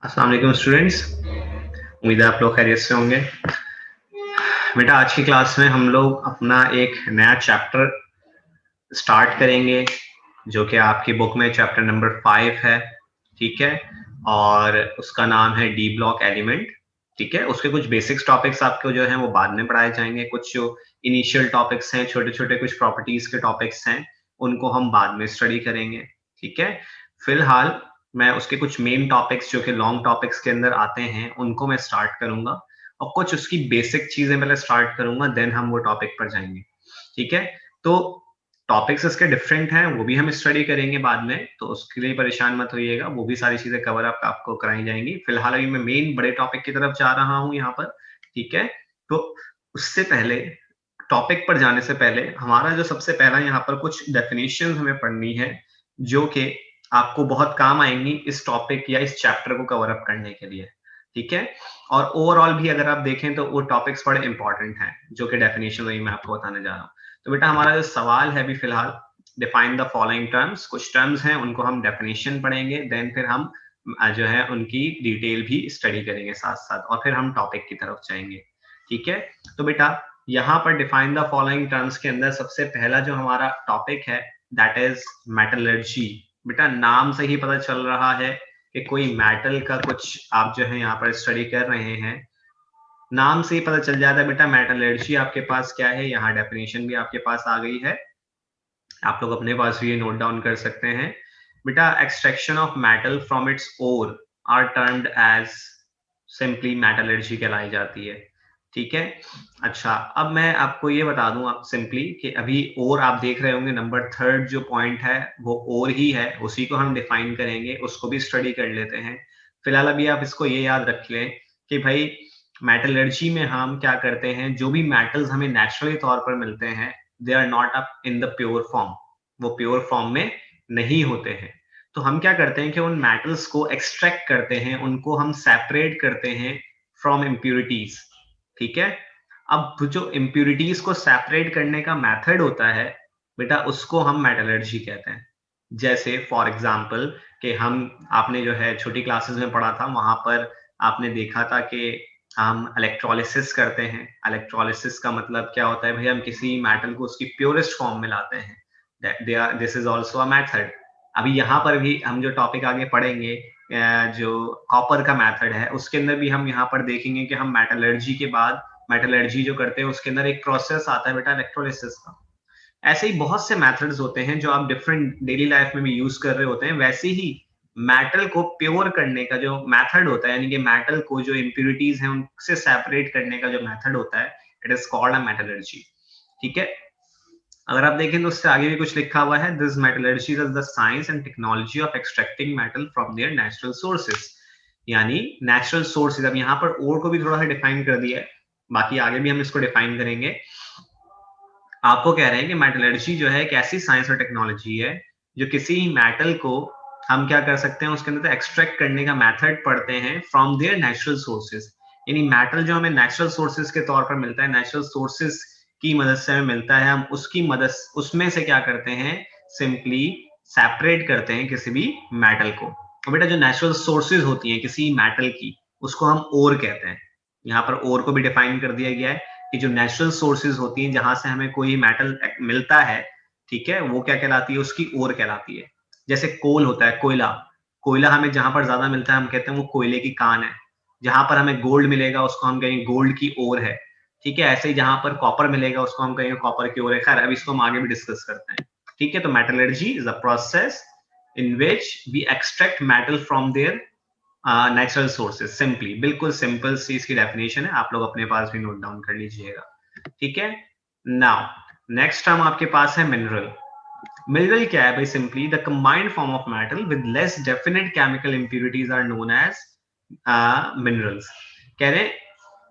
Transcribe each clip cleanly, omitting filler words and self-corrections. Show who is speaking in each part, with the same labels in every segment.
Speaker 1: अस्सलाम वालेकुम स्टूडेंट्स। उम्मीद है आप लोग खैरियत से होंगे। बेटा आज की क्लास में हम लोग अपना एक नया चैप्टर स्टार्ट करेंगे जो कि आपकी बुक में चैप्टर नंबर 5 है। ठीक है, और उसका नाम है डी ब्लॉक एलिमेंट। ठीक है, उसके कुछ बेसिक्स टॉपिक्स आपको जो है वो बाद में पढ़ाए जाएंगे। कुछ जो इनिशियल टॉपिक्स हैं, छोटे छोटे कुछ प्रॉपर्टीज के टॉपिक्स हैं, उनको हम बाद में स्टडी करेंगे। ठीक है, फिलहाल मैं उसके कुछ मेन टॉपिक्स जो कि लॉन्ग टॉपिक्स के अंदर आते हैं उनको मैं स्टार्ट करूंगा, और कुछ उसकी बेसिक चीजें पहले स्टार्ट करूंगा, देन हम वो टॉपिक पर जाएंगे। ठीक है, तो टॉपिक्स इसके डिफरेंट हैं, वो भी हम स्टडी करेंगे बाद में, तो उसके लिए परेशान मत होइएगा, वो भी सारी चीजें कवर अप आपको कराई जाएंगी। फिलहाल अभी मैं मेन बड़े टॉपिक की तरफ जा रहा हूँ यहाँ पर। ठीक है, तो उससे पहले, टॉपिक पर जाने से पहले, हमारा जो सबसे पहला यहाँ पर कुछ डेफिनेशन हमें पढ़नी है जो कि आपको बहुत काम आएंगी इस टॉपिक या इस चैप्टर को कवर अप करने के लिए। ठीक है, और ओवरऑल भी अगर आप देखें तो वो टॉपिक्स बड़े इंपॉर्टेंट हैं जो कि डेफिनेशन वही मैं आपको बताने जा रहा हूँ। तो बेटा हमारा जो सवाल है अभी फिलहाल, डिफाइन द फॉलोइंग टर्म्स, कुछ टर्म्स हैं उनको हम डेफिनेशन पढ़ेंगे, देन फिर हम जो है उनकी डिटेल भी स्टडी करेंगे साथ साथ, और फिर हम टॉपिक की तरफ जाएंगे। ठीक है, तो बेटा यहाँ पर डिफाइन द फॉलोइंग टर्म्स के अंदर सबसे पहला जो हमारा टॉपिक है दैट इज मेटलर्जी। बेटा नाम से ही पता चल रहा है कि कोई मेटल का कुछ आप जो है यहाँ पर स्टडी कर रहे हैं। नाम से ही पता चल जाता है बेटा मेटलर्जी आपके पास क्या है। यहाँ डेफिनेशन भी आपके पास आ गई है, आप लोग अपने पास भी ये नोट डाउन कर सकते हैं। बेटा extraction of metal from its ore are termed as simply metallurgy कहलाई जाती है। ठीक है, अच्छा अब मैं आपको ये बता दूं आप सिंपली कि अभी और आप देख रहे होंगे नंबर थर्ड जो पॉइंट है वो और ही है, उसी को हम डिफाइन करेंगे, उसको भी स्टडी कर लेते हैं। फिलहाल अभी आप इसको ये याद रख लें कि भाई मेटलर्जी में हम क्या करते हैं, जो भी मेटल्स हमें नेचुरली तौर पर मिलते हैं they are not up in the pure form, वो प्योर फॉर्म में नहीं होते हैं। तो हम क्या करते हैं कि उन मेटल्स को एक्सट्रैक्ट करते हैं, उनको हम सेपरेट करते हैं फ्रॉम इम्प्यूरिटीज। ठीक है, अब जो इम्प्यूरिटीज को सेपरेट करने का मेथड होता है बेटा उसको हम मेटलर्जी कहते हैं। जैसे फॉर एग्जांपल कि हम, आपने जो है छोटी क्लासेस में पढ़ा था, वहां पर आपने देखा था कि हम इलेक्ट्रोलिसिस करते हैं। इलेक्ट्रोलिसिस का मतलब क्या होता है भाई, हम किसी मेटल को उसकी प्योरेस्ट फॉर्म में लाते हैं। This is also a method. अभी यहाँ पर भी हम जो टॉपिक आगे पढ़ेंगे, जो कॉपर का मेथड है, उसके अंदर भी हम यहाँ पर देखेंगे कि हम मेटलर्जी के बाद, मेटलर्जी जो करते हैं उसके अंदर एक प्रोसेस आता है बेटा इलेक्ट्रोलिसिस का। ऐसे ही बहुत से मेथड्स होते हैं जो आप डिफरेंट डेली लाइफ में भी यूज कर रहे होते हैं। वैसे ही मेटल को प्योर करने का जो मेथड होता है, यानी कि मेटल को जो इम्प्यूरिटीज हैं उनसे सेपरेट करने का जो मेथड होता है, it is called a metallurgy. ठीक है, अगर आप देखें तो उससे आगे भी कुछ लिखा हुआ है, this metallurgy is the science and technology of extracting metal from their natural sources. यानी नेचुरल सोर्सेज, अब यहाँ पर और को भी थोड़ा सा डिफाइन कर दिया है, बाकी आगे भी हम इसको डिफाइन करेंगे। आपको कह रहे हैं कि मेटलर्जी जो है एक ऐसी साइंस और टेक्नोलॉजी है जो किसी मेटल को हम क्या कर सकते हैं, उसके अंदर एक्सट्रैक्ट करने का मेथड पढ़ते हैं फ्रॉम देयर नेचुरल सोर्सेज। यानी मेटल जो हमें नेचुरल सोर्सेज के तौर पर मिलता है, नेचुरल सोर्सेज की मदद से हमें मिलता है, हम उसकी मदद, उसमें से क्या करते हैं, सिंपली सेपरेट करते हैं किसी भी मेटल को। और बेटा जो नेचुरल सोर्सेज होती हैं किसी मेटल की, उसको हम ओर कहते हैं। यहाँ पर ओर को भी डिफाइन कर दिया गया है कि जो नेचुरल सोर्सेज होती हैं जहां से हमें कोई मेटल मिलता है, ठीक है, वो क्या कहलाती है, उसकी ओर कहलाती है। जैसे कोल होता है, कोयला, कोयला हमें जहां पर ज्यादा मिलता है हम कहते हैं वो कोयले की कान है। जहां पर हमें गोल्ड मिलेगा उसको हम कहेंगे गोल्ड की ओर है। ठीक है, ऐसे ही जहां पर कॉपर मिलेगा उसको हम कहेंगे कॉपर की ओर है। खैर अब इसको हम आगे भी डिस्कस करते हैं। ठीक है, तो metallurgy is a process in which we extract metal from their natural sources. Simply, बिल्कुल सिंपल सी इसकी डेफिनेशन है, आप लोग अपने पास भी नोट डाउन कर लीजिएगा। ठीक है, नाउ नेक्स्ट टर्म आपके पास है मिनरल। मिनरल क्या है भाई, simply the combined form of metal with less definite chemical impurities are known as minerals. कह रहे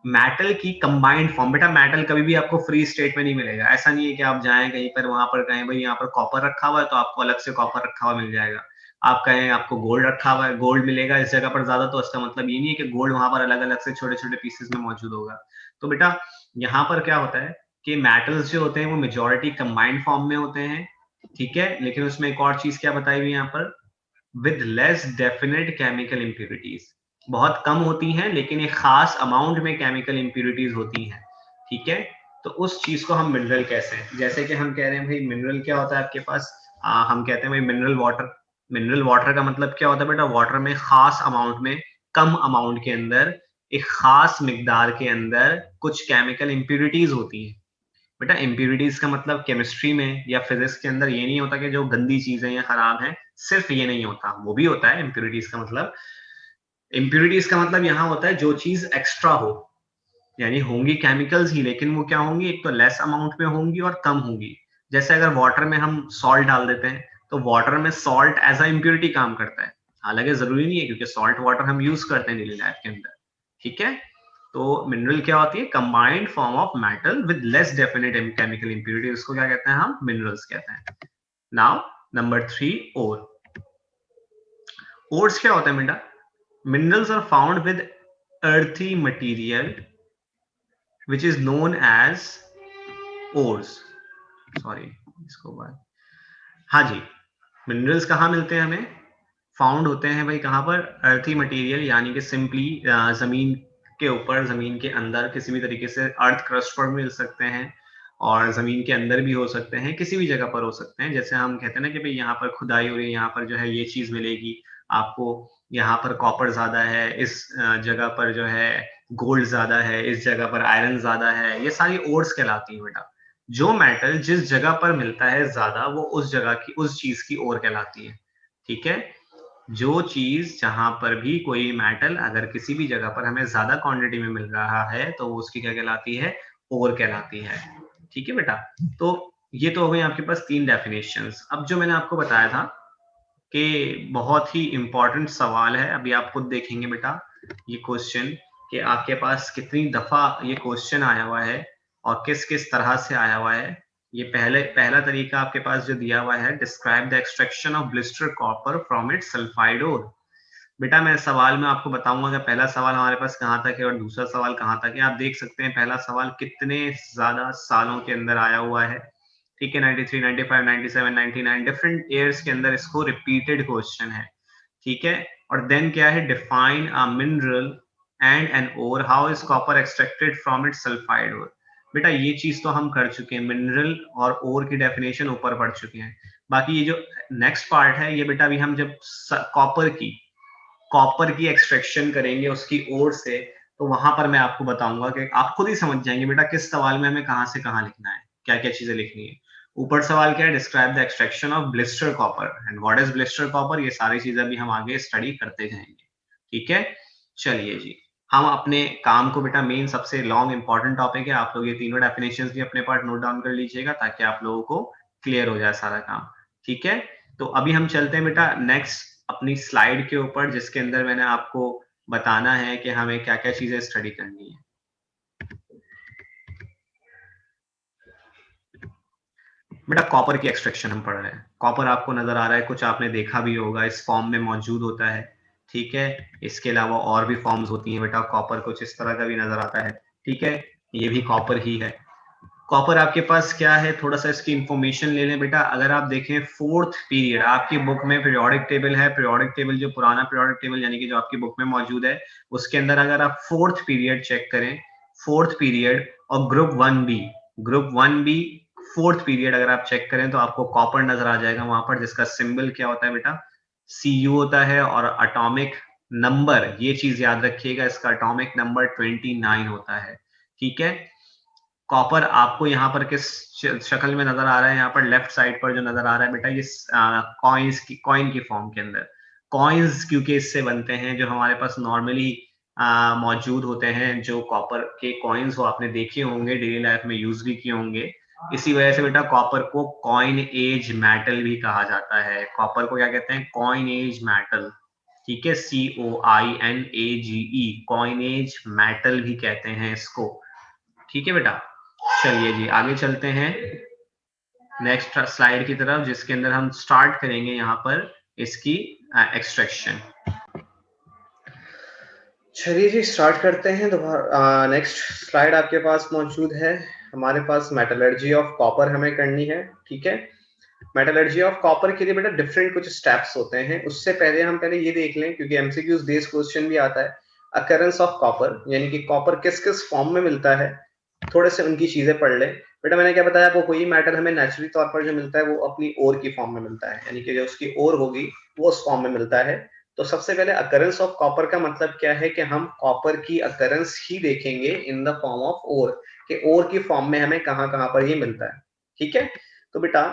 Speaker 1: मेटल की कंबाइंड फॉर्म। बेटा मेटल कभी भी आपको फ्री स्टेट में नहीं मिलेगा, ऐसा नहीं है कि आप जाएं कहीं पर, वहां पर कहें भाई यहाँ पर कॉपर रखा हुआ है तो आपको अलग से कॉपर रखा हुआ मिल जाएगा। आप कहें आपको गोल्ड रखा हुआ है, गोल्ड मिलेगा इस जगह पर ज्यादा, तो इसका मतलब ये नहीं है कि गोल्ड वहां पर अलग अलग से छोटे छोटे पीसेस में मौजूद होगा। तो बेटा यहाँ पर क्या होता है कि मेटल्स जो होते हैं वो मेजोरिटी कंबाइंड फॉर्म में होते हैं। ठीक है, लेकिन उसमें एक और चीज क्या बताई हुई यहाँ पर, with less definite chemical impurities. बहुत कम होती हैं, लेकिन एक खास अमाउंट में केमिकल इम्प्यूरिटीज होती हैं, ठीक है। तो उस चीज को हम मिनरल कहते हैं। जैसे कि हम कह रहे हैं भाई मिनरल क्या होता है आपके पास, हम कहते हैं भाई मिनरल वाटर। मिनरल वाटर का मतलब क्या होता है बेटा, वाटर में खास अमाउंट में, कम अमाउंट के अंदर, एक खास मिकदार के अंदर कुछ केमिकल इम्प्यूरिटीज होती हैं। बेटा इम्प्यूरिटीज का मतलब केमिस्ट्री में या फिजिक्स के अंदर ये नहीं होता कि जो गंदी चीजें या खराब हैं, सिर्फ ये नहीं होता, वो भी होता है इम्प्यूरिटीज का मतलब। इम्प्यूरिटीज का मतलब यहाँ होता है जो चीज एक्स्ट्रा हो, यानी होंगी केमिकल्स ही, लेकिन वो क्या होंगी, एक तो लेस अमाउंट में होंगी और कम होंगी। जैसे अगर वाटर में हम सॉल्ट डाल देते हैं, तो वाटर में सॉल्ट एज अ इम्प्योरिटी काम करता है। हालांकि जरूरी नहीं है, क्योंकि सॉल्ट वाटर हम यूज करते हैं डेली लाइफ के अंदर, ठीक है। तो मिनरल क्या होती है, combined form of metal with less definite chemical impurity, उसको क्या कहते हैं हम, मिनरल्स कहते हैं। नाउ नंबर 3, ओर। ओर्स क्या होता है बेटा, minerals are found with earthy material which is known as ores। Sorry, इसको बाद, हाँ जी, मिनरल्स कहाँ मिलते हैं हमें, फाउंड होते हैं भाई कहाँ पर, अर्थी मटेरियल, यानी कि सिंपली जमीन के ऊपर, जमीन के अंदर, किसी भी तरीके से अर्थ क्रस्ट पर मिल सकते हैं, और जमीन के अंदर भी हो सकते हैं, किसी भी जगह पर हो सकते हैं। जैसे हम कहते हैं ना कि भाई यहाँ पर खुदाई हो रही है, यहाँ पर जो है ये चीज मिलेगी आपको, यहाँ पर कॉपर ज्यादा है, इस जगह पर जो है गोल्ड ज्यादा है, इस जगह पर आयरन ज्यादा है, ये सारी ओर्स कहलाती है बेटा। जो मेटल जिस जगह पर मिलता है ज्यादा, वो उस जगह की, उस चीज की ओर कहलाती है, ठीक है। जो चीज, जहां पर भी कोई मेटल अगर किसी भी जगह पर हमें ज्यादा क्वांटिटी में मिल रहा है, तो वो उसकी क्या कहलाती है, ओर कहलाती है, ठीक है बेटा। तो ये तो हो गई आपके पास 3 डेफिनेशंस। अब जो मैंने आपको बताया था कि बहुत ही इंपॉर्टेंट सवाल है, अभी आप खुद देखेंगे बेटा ये क्वेश्चन, कि आपके पास कितनी दफा ये क्वेश्चन आया हुआ है और किस किस तरह से आया हुआ है। ये पहला तरीका आपके पास जो दिया हुआ है, describe the extraction of blister copper from its sulphide ore. बेटा मैं सवाल में आपको बताऊंगा कि पहला सवाल हमारे पास कहाँ तक है और दूसरा सवाल कहाँ तक है। आप देख सकते हैं पहला सवाल कितने ज्यादा सालों के अंदर आया हुआ है, ठीक है, 93, 95, 97, 99 डिफरेंट ईयर्स के अंदर इसको रिपीटेड क्वेश्चन है, ठीक है। और देन क्या है, define a mineral and an ore, how is copper extracted from its sulphide ore. बेटा ये चीज तो हम कर चुके हैं, मिनरल और ओर की डेफिनेशन ऊपर पढ़ चुके हैं। बाकी ये जो नेक्स्ट पार्ट है, ये बेटा अभी हम जब कॉपर की एक्सट्रैक्शन करेंगे उसकी ओर से, तो वहां पर मैं आपको बताऊंगा कि आप खुद ही समझ जाएंगे बेटा किस सवाल में हमें कहाँ से कहाँ लिखना है, क्या क्या चीजें लिखनी है। ऊपर सवाल क्या है, describe the extraction of blister copper and what is blister copper. ये सारी चीजें अभी हम आगे स्टडी करते जाएंगे, ठीक है। चलिए जी, हम अपने काम को बेटा, मेन सबसे लॉन्ग इंपॉर्टेंट टॉपिक है, आप लोग ये तीनों डेफिनेशंस भी अपने पार्ट नोट डाउन कर लीजिएगा, ताकि आप लोगों को क्लियर हो जाए सारा काम, ठीक है। तो अभी हम चलते हैं बेटा नेक्स्ट अपनी स्लाइड के ऊपर, जिसके अंदर मैंने आपको बताना है कि हमें क्या क्या चीजें स्टडी करनी है। बेटा कॉपर की एक्सट्रैक्शन हम पढ़ रहे हैं। कॉपर आपको नजर आ रहा है, कुछ आपने देखा भी होगा, इस फॉर्म में मौजूद होता है, ठीक है। इसके अलावा और भी फॉर्म्स होती हैं बेटा, कॉपर कुछ इस तरह का भी नजर आता है, ठीक है। ये भी कॉपर ही है। कॉपर आपके पास क्या है, थोड़ा सा इसकी इंफॉर्मेशन ले लें बेटा। अगर आप देखें 4th पीरियड, आपकी बुक में पीरियोडिक टेबल है, पीरियोडिक टेबल जो पुराना पीरियोडिक टेबल यानी कि जो आपकी बुक में मौजूद है, उसके अंदर अगर आप 4th पीरियड चेक करें, 4th पीरियड और ग्रुप 1 बी 4th पीरियड अगर आप चेक करें, तो आपको कॉपर नजर आ जाएगा वहां पर, जिसका सिंबल क्या होता है बेटा, Cu होता है, और एटॉमिक नंबर, ये चीज याद रखिएगा, इसका एटॉमिक नंबर 29 होता है, ठीक है। कॉपर आपको यहाँ पर किस शक्ल में नजर आ रहा है, यहाँ पर लेफ्ट साइड पर जो नजर आ रहा है बेटा, ये कॉइन की फॉर्म के अंदर। कॉइन्स क्योंकि इससे बनते हैं, जो हमारे पास नॉर्मली मौजूद होते हैं, जो कॉपर के कॉइन्स वो आपने देखे होंगे, डेली लाइफ में यूज भी किए होंगे। इसी वजह से बेटा कॉपर को कॉइन एज मेटल भी कहा जाता है। कॉपर को क्या कहते हैं, कॉइन एज मेटल, ठीक है, COINAGE, कॉइन एज मेटल भी कहते हैं इसको, ठीक है बेटा। चलिए जी आगे चलते हैं नेक्स्ट स्लाइड की तरफ, जिसके अंदर हम स्टार्ट करेंगे यहाँ पर इसकी एक्सट्रैक्शन। चलिए जी स्टार्ट करते हैं दोबारा। नेक्स्ट स्लाइड आपके पास मौजूद है, हमारे पास मेटलर्जी ऑफ कॉपर हमें करनी है, ठीक है। मेटलर्जी ऑफ कॉपर के लिए बेटा डिफरेंट कुछ स्टेप्स होते हैं। उससे पहले हम पहले ये देख लें, क्योंकि एमसीक्यूज बेस्ड क्वेश्चन भी आता है, अकरेंस ऑफ कॉपर, यानी कि कॉपर किस किस फॉर्म में मिलता है, थोड़े से उनकी चीजें पढ़ लें। बेटा मैंने क्या बताया, वो कोई मेटल हमें नेचुरली तौर पर जो मिलता है वो अपनी ओर की फॉर्म में मिलता है, यानी कि जो उसकी ओर होगी वो उस फॉर्म में मिलता है। तो सबसे पहले अकरेंस ऑफ कॉपर का मतलब क्या है कि हम कॉपर की अकरेंस ही देखेंगे in the form of ore, कि ओर की फॉर्म में हमें कहाँ कहाँ पर ये मिलता है। ठीक है, तो बेटा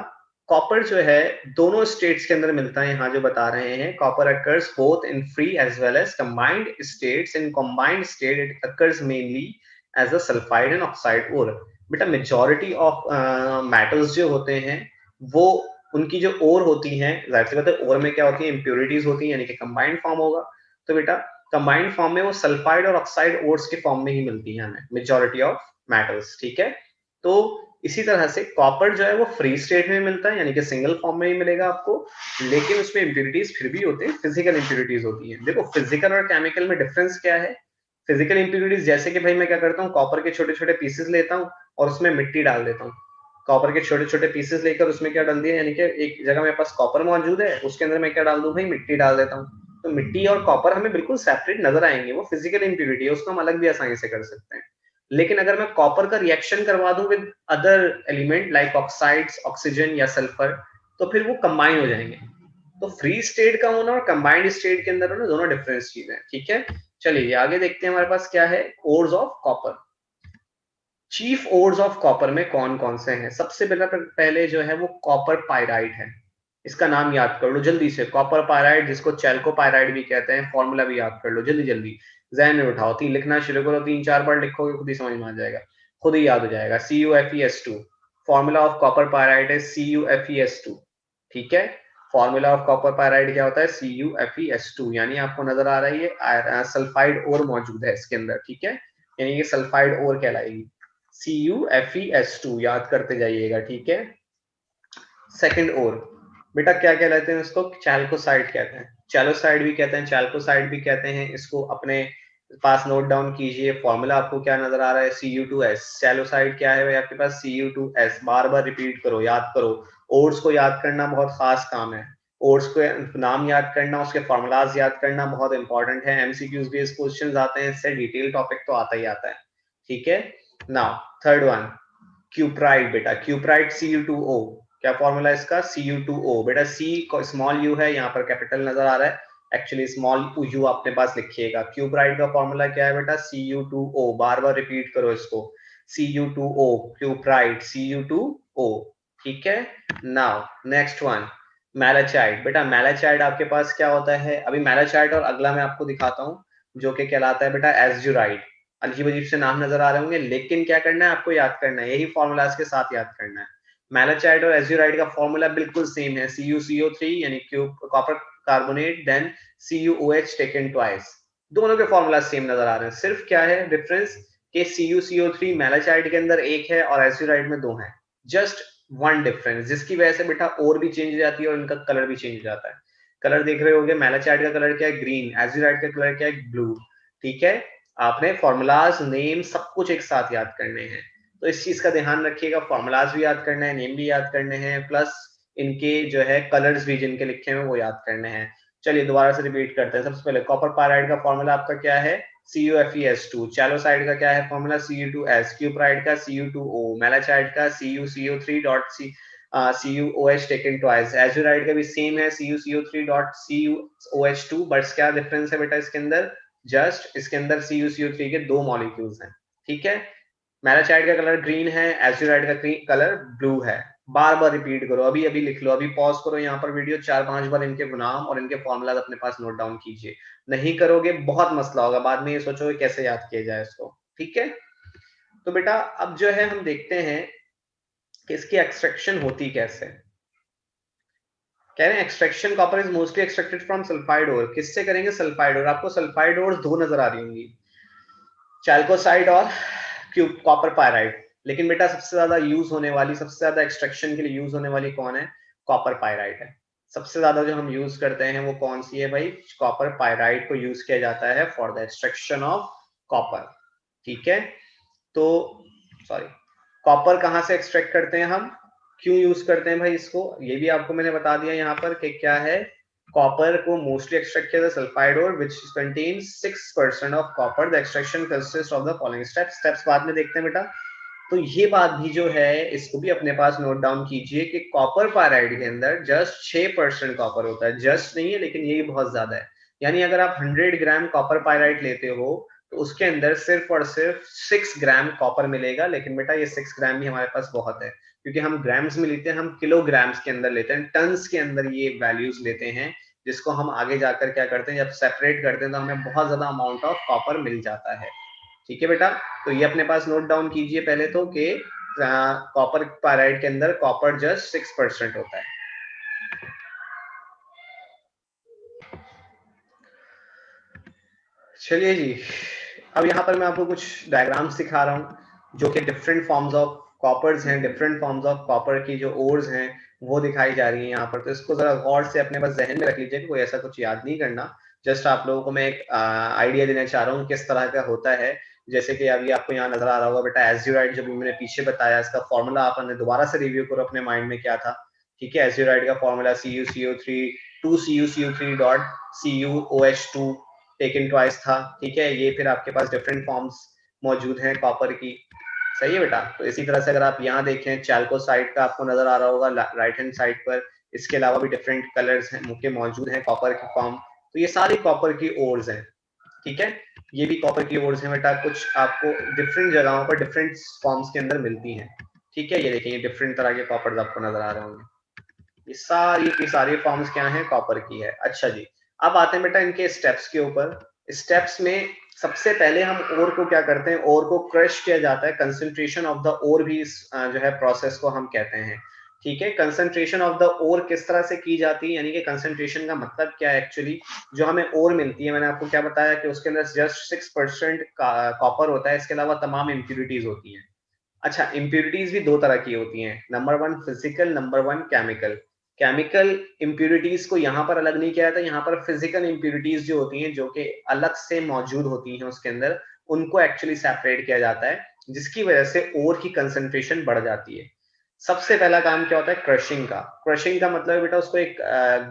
Speaker 1: कॉपर जो है दोनों स्टेट्स के अंदर मिलता है, यहाँ जो बता रहे हैं, copper occurs both in free as well as combined states. In combined state it occurs mainly as a sulphide and oxide ore. बेटा मेजॉरिटी ऑफ मेटल्स जो होते हैं वो उनकी जो ओर होती हैं, जाहिर सी बात है ओर में क्या होती है, इंप्योरिटीज होती हैं, यानी कि कंबाइंड फॉर्म होगा। तो बेटा कंबाइंड फॉर्म में वो सल्फाइड और ऑक्साइड ओर्स के फॉर्म में ही मिलती है हमें मेजॉरिटी ऑफ मेटल्स। ठीक है, तो इसी तरह से कॉपर जो है वो फ्री स्टेट में मिलता है, यानी कि सिंगल फॉर्म में ही मिलेगा आपको, लेकिन उसमें इंप्योरिटीज फिर भी होते हैं, फिजिकल इंप्योरिटीज होती हैं। देखो फिजिकल और केमिकल में डिफरेंस क्या है। फिजिकल इंप्योरिटीज जैसे कि भाई मैं क्या करता हूँ, कॉपर के छोटे छोटे पीसेस लेता हूँ और उसमें मिट्टी डाल देता हूँ। कॉपर के छोटे छोटे पीसेस लेकर उसमें क्या डाल दिया, यानी कि एक जगह मेरे पास कॉपर मौजूद है, उसके अंदर मैं क्या डाल दूं भाई, मिट्टी डाल देता हूँ। तो मिट्टी और कॉपर हमें बिल्कुल सेपरेट नजर आएंगे, वो फिजिकल इंप्योरिटी है, उसको हम अलग भी आसानी से कर सकते हैं। लेकिन अगर मैं कॉपर का रिएक्शन करवा दूं with other element like oxides, oxygen या सल्फर, तो फिर वो कंबाइन हो जाएंगे। तो फ्री स्टेट का होना और कंबाइंड स्टेट के अंदर होना दोनों डिफरेंस चीज है। ठीक है, चलिए आगे देखते हैं हमारे पास क्या है, ores of copper. Chief ores of copper में कौन कौन से हैं। सबसे पहले जो है वो कॉपर पायराइड है। इसका नाम याद कर लो जल्दी से, कॉपर पायराइड, जिसको चैल्को पायराइड भी कहते हैं, फॉर्मूला भी याद कर लो जल्दी जल्दी, जहन में उठाओ, तीन लिखना शुरू करो, 3-4 बार लिखोगे खुद ही समझ में आ जाएगा, खुद ही याद हो जाएगा। CuFeS2, formula of copper pyrite है CuFeS2। ठीक है, फॉर्मूला ऑफ कॉपर पायराइड क्या होता है, CuFeS2, यानी आपको नजर आ रही है सल्फाइड ओर मौजूद है इसके अंदर। ठीक है, यानी कि सल्फाइड ओर कहलाएगी CuFeS2, याद करते जाइएगा। ठीक है, सेकंड ओर बेटा क्या कहलाते हैं, उसको चैल्कोसाइड कहते हैं, चैलोसाइड भी कहते हैं, चैल्कोसाइड भी कहते हैं। इसको अपने पास नोट डाउन कीजिए, फॉर्मूला आपको क्या नजर आ रहा है, Cu2S। चैलोसाइड क्या है भाई आपके पास, Cu2S, बार बार रिपीट करो, याद करो। ओर्स को याद करना बहुत खास काम है, ओर्स को नाम याद करना, उसके फॉर्मूलाज याद करना बहुत इंपॉर्टेंट है। एमसीक्यूज बेस्ड क्वेश्चंस आते हैं, इससे डिटेल टॉपिक तो आता ही आता है। ठीक है, नाउ थर्ड वन, क्यूप्राइड। बेटा क्यूप्राइड Cu2O, क्या फॉर्मूला है इसका, Cu2O। बेटा C स्मॉल u है, यहाँ पर कैपिटल नजर आ रहा है, एक्चुअली स्मॉल u अपने पास लिखिएगा। क्यूप्राइड का फॉर्मूला क्या है बेटा, Cu2O, बार बार रिपीट करो इसको, Cu2O, क्यूप्राइड Cu2O। ठीक है, नाउ नेक्स्ट वन, मैलाचाइड। बेटा मैलाचाइड आपके पास क्या होता है, अभी मैलाचाइड और अगला मैं आपको दिखाता हूँ, जो कि कहलाता है बेटा एज़ुराइड। अजीब अजीब से नाम नजर आ रहे होंगे, लेकिन क्या करना है आपको, याद करना है, यही फॉर्मूलाज के साथ याद करना है। मैलाचाइड और एज़ुराइड का फॉर्मूला बिल्कुल सेम है, CuCO3 यानी copper carbonate, then CuOH taken twice, दोनों के फॉर्मूला सेम नजर आ रहे हैं। सिर्फ क्या है डिफरेंस, कि CuCO3 मैलाचाइड के अंदर एक है और एज़ुराइड में दो है, जस्ट वन डिफरेंस, जिसकी वजह से बेटा और भी चेंज हो जाती है और इनका कलर भी चेंज हो जाता है। कलर देख रहे होगे, मैलाचाइड का कलर क्या है, ग्रीन, एज़ुराइड का कलर क्या है, ब्लू। ठीक है, आपने फॉर्मूलाज, नेम, सब कुछ एक साथ याद करने हैं, तो इस चीज का ध्यान रखिएगा, फॉर्मूलाज भी याद करना है, नेम भी याद करने हैं, प्लस इनके जो है कलर्स भी जिनके लिखे हुए वो याद करने हैं। चलिए दोबारा से रिपीट करते हैं। सबसे पहले कॉपर पायराइड का फॉर्मूला आपका क्या है, CuFeS2, चैलोसाइड का क्या है फॉर्मूला, Cu2S, क्यूप्राइड का Cu2O, मैलाचाइड का CuCO3 CuOH टेकन ट्वाइस, एजुराइड का भी सेम है CuCO3 CuOH2, बट क्या डिफरेंस है बेटा इसके अंदर, जस्ट इसके अंदर CuCO3 के दो मॉलिक्यूल्स हैं। ठीक है, मैलाचाइड का कलर ग्रीन है, एजुराइड का कलर ब्लू है। बार बार रिपीट करो, अभी अभी लिख लो, अभी पॉज करो यहाँ पर वीडियो, 4-5 बार इनके नाम और इनके फॉर्मूला अपने पास नोट डाउन कीजिए। नहीं करोगे बहुत मसला होगा, बाद में ये सोचोगे कैसे याद किया जाए इसको। ठीक है, तो बेटा अब जो है हम देखते हैं कि इसकी एक्सट्रैक्शन होती कैसे। कह रहे हैं extraction copper is mostly extracted from sulphide ore. किससे करेंगे, सल्फाइड ओर। आपको सल्फाइड ओर दो नजर आ रही होंगी, चैल्कोसाइड और क्यूब कॉपर पायराइड, लेकिन बेटा सबसे ज्यादा यूज होने वाली, सबसे ज्यादा एक्सट्रैक्शन के लिए यूज होने वाली कौन है, कॉपर पायराइड है। सबसे ज्यादा जो हम यूज करते हैं वो कौन सी है भाई, कॉपर पायराइड को यूज किया जाता है for the extraction of copper. ठीक है, तो सॉरी, कॉपर कहां से एक्सट्रैक्ट करते हैं हम, क्यों यूज करते हैं भाई इसको, ये भी आपको मैंने बता दिया यहाँ पर कि क्या है, कॉपर को मोस्टली एक्सट्रैक्ट किया जाता है sulphide ore which contains 6% of copper. The extraction consist of the following steps. Steps बाद में देखते हैं बेटा। तो ये बात भी जो है इसको भी अपने पास नोट डाउन कीजिए कि कॉपर पायराइड के अंदर जस्ट 6% कॉपर होता है। जस्ट नहीं है लेकिन ये बहुत ज्यादा है। यानी अगर आप 100 ग्राम कॉपर पायराइड लेते हो तो उसके अंदर सिर्फ और सिर्फ 6 ग्राम कॉपर मिलेगा। लेकिन बेटा ये 6 ग्राम भी हमारे पास बहुत है, क्योंकि हम ग्राम्स में लेते हैं, हम किलोग्राम्स के अंदर लेते हैं, टन्स के अंदर ये वैल्यूज लेते हैं, जिसको हम आगे जाकर क्या करते हैं, जब सेपरेट करते हैं तो हमें बहुत ज्यादा अमाउंट ऑफ कॉपर मिल जाता है। ठीक है बेटा, तो ये अपने पास नोट डाउन कीजिए पहले तो कि कॉपर पायराइड के अंदर कॉपर जस्ट 6% होता है। चलिए जी, अब यहाँ पर मैं आपको कुछ डायग्राम्स दिखा रहा हूँ जो कि डिफरेंट फॉर्म्स ऑफ कॉपर्स हैं, डिफरेंट फॉर्म्स ऑफ कॉपर की जो ओर्स हैं वो दिखाई जा रही है यहाँ पर। तो इसको जरा गौर से अपने पास जहन में रख लीजिए, कोई ऐसा कुछ याद नहीं करना। जस्ट आप लोगों को मैं एक आइडिया देना चाह रहा हूँ किस तरह का होता है। जैसे कि अभी आपको यहाँ नजर आ रहा होगा बेटा एज्यूराइड, जो भी मैंने पीछे बताया इसका फॉर्मूला आपने दोबारा से रिव्यू करो अपने माइंड में क्या था। ठीक है, एज्यूराइड का formula CuCO3 2CuCO3 dot CuOH2 taken twice था। ठीक है, ये फिर आपके पास डिफरेंट फॉर्म्स मौजूद हैं कॉपर की। सही है बेटा, तो इसी तरह से अगर आप यहाँ देखें चैल्कोसाइड का आपको नजर आ रहा होगा राइट हैंड साइड पर, इसके अलावा भी डिफरेंट कलर्स हैं मुख्य मौजूद हैं कॉपर के फॉर्म। तो ये सारी कॉपर की ओर्स हैं। ठीक है, ये भी कॉपर की ओर्स हैं बेटा, कुछ आपको डिफरेंट जगहों पर डिफरेंट फॉर्म्स के अंदर मिलती हैं। ठीक है, ये देखिए ये डिफरेंट तरह के कॉपर आपको नजर आ रहे होंगे। ये सारी की सारी फॉर्म्स क्या हैं, कॉपर की है। अच्छा जी, अब आते हैं बेटा इनके स्टेप्स के ऊपर। स्टेप्स में सबसे पहले हम ओर को क्या करते हैं, ओर को क्रश किया जाता है। कंसंट्रेशन ऑफ द ओर भी जो है प्रोसेस को हम कहते हैं। ठीक है, कंसंट्रेशन ऑफ द ओर किस तरह से की जाती है, यानी कि कंसंट्रेशन का मतलब क्या है एक्चुअली। जो हमें ओर मिलती है, मैंने आपको क्या बताया कि उसके अंदर जस्ट 6% कॉपर होता है, इसके अलावा तमाम इम्प्यूरिटीज होती हैं। अच्छा, इम्प्यूरिटीज भी दो तरह की होती हैं, number one physical, number one chemical. Chemical impurities को यहाँ पर अलग नहीं किया जाता, यहाँ पर फिजिकल इम्प्यूरिटीज जो होती हैं जो कि अलग से मौजूद होती हैं उसके अंदर, उनको एक्चुअली सेपरेट किया जाता है, जिसकी वजह से ओर की कंसंट्रेशन बढ़ जाती है। सबसे पहला काम क्या होता है, क्रशिंग का। क्रशिंग का मतलब बेटा उसको एक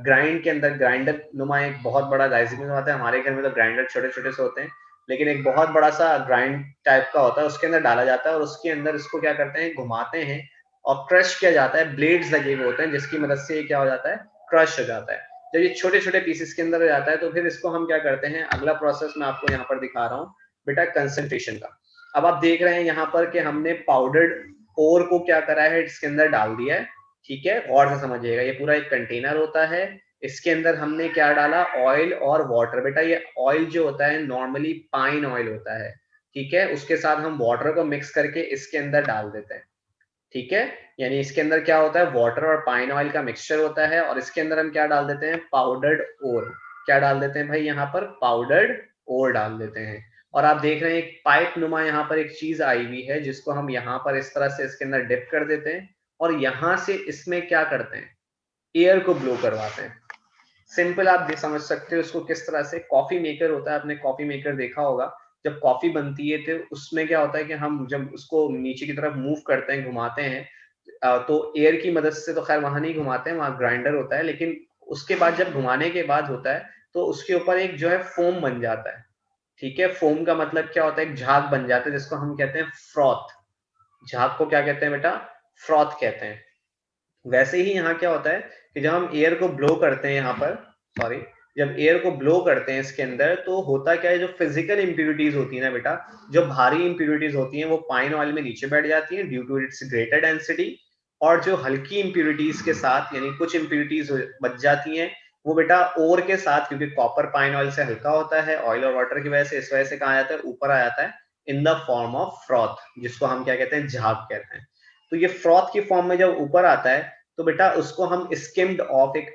Speaker 1: ग्राइंड के अंदर, ग्राइंडर नुमा एक बहुत बड़ा डाइसिंग आता है, हमारे घर में तो ग्राइंडर छोटे छोटे से होते हैं, लेकिन एक बहुत बड़ा सा ग्राइंड टाइप का होता है, उसके अंदर डाला जाता है और उसके अंदर इसको क्या करते हैं, घुमाते हैं और क्रश किया जाता है। ब्लेड्स लगे हुए होते हैं जिसकी मदद से ये क्या हो जाता है, क्रश हो जाता है। जब ये छोटे छोटे पीसेस के अंदर हो जाता है तो फिर इसको हम क्या करते हैं, अगला प्रोसेस मैं आपको यहाँ पर दिखा रहा हूँ बेटा, कंसंट्रेशन का। अब आप देख रहे हैं यहाँ पर कि हमने पाउडर्ड ओर को क्या करा है, इसके अंदर डाल दिया है। ठीक है, गौर से समझिएगा, ये पूरा एक कंटेनर होता है, इसके अंदर हमने क्या डाला, ऑयल और वाटर। बेटा ये ऑयल जो होता है नॉर्मली पाइन ऑयल होता है। ठीक है, उसके साथ हम वाटर को मिक्स करके इसके अंदर डाल देते हैं। ठीक है, यानी इसके अंदर क्या होता है, वाटर और पाइन ऑयल का मिक्सचर होता है और इसके अंदर हम क्या डाल देते हैं, पाउडर्ड ओर। क्या डाल देते हैं भाई, यहाँ पर पाउडर्ड ओर डाल देते हैं। और आप देख रहे हैं एक पाइप नुमा यहाँ पर एक चीज आई हुई है, जिसको हम यहाँ पर इस तरह से इसके अंदर डिप कर देते हैं और यहाँ से इसमें क्या करते हैं, एयर को ब्लो करवाते हैं। सिंपल आप समझ सकते हो इसको किस तरह से, कॉफी मेकर होता है, आपने कॉफी मेकर देखा होगा, जब कॉफी बनती है तो उसमें क्या होता है कि हम जब उसको नीचे की तरफ मूव करते हैं, घुमाते हैं, तो एयर की मदद से, तो खैर वहां नहीं घुमाते हैं, वहां ग्राइंडर होता है, लेकिन उसके बाद जब घुमाने के बाद होता है तो उसके ऊपर एक जो है फोम बन जाता है। ठीक है, फोम का मतलब क्या होता है, एक झाग बन जाता है जिसको हम कहते हैं फ्रॉथ। झाग को क्या कहते हैं बेटा, फ्रॉथ कहते हैं। वैसे ही यहाँ क्या होता है कि जब हम एयर को ब्लो करते हैं यहाँ पर, सॉरी, जब एयर को ब्लो करते हैं इसके अंदर, तो होता क्या है, जो फिजिकल इंप्यूरिटीज होती है ना बेटा, जो भारी इंप्यूरिटीज होती हैं वो पाइन ऑयल में नीचे बैठ जाती हैं due to its greater density. और जो हल्की इंप्यूरिटीज के साथ, यानी कुछ इंप्यूरिटीज बच जाती हैं, वो बेटा ओर के साथ, क्योंकि कॉपर पाइन ऑयल से हल्का होता है ऑयल और वाटर की वजह से, इस वजह से कहा जाता है ऊपर आ जाता है इन द फॉर्म ऑफ फ्रॉथ, जिसको हम क्या कहते हैं, झाग कहते हैं। तो ये फ्रॉथ की फॉर्म में जब ऊपर आता है तो बेटा उसको हम स्किम्ड ऑफ, एक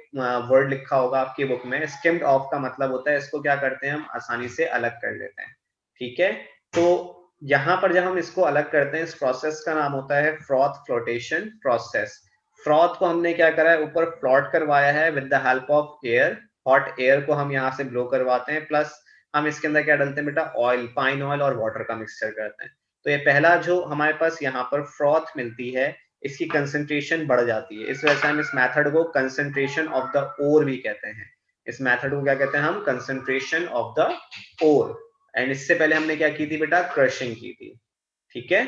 Speaker 1: वर्ड लिखा होगा आपकी बुक में, स्किम्ड ऑफ का मतलब होता है इसको क्या करते हैं, हम आसानी से अलग कर लेते हैं। ठीक है, तो यहाँ पर जब हम इसको अलग करते हैं, इस प्रोसेस का नाम होता है फ्रॉथ फ्लोटेशन प्रोसेस। फ्रॉथ को हमने क्या करा है, ऊपर फ्लोट करवाया है with the help of air, hot air को हम यहाँ से ब्लो करवाते हैं, प्लस हम इसके अंदर क्या डालते हैं बेटा, ऑयल, पाइन ऑयल और वाटर का मिक्सचर करते हैं। तो ये पहला जो हमारे पास यहाँ पर फ्रॉथ मिलती है, इसकी कंसंट्रेशन बढ़ जाती है। इस वजह से हम इस मेथड को कंसंट्रेशन ऑफ द ओर भी कहते हैं। इस मेथड को क्या कहते हैं हम? Concentration of the ore. And इससे पहले हमने क्या की थी बेटा? क्रशिंग की थी। ठीक है,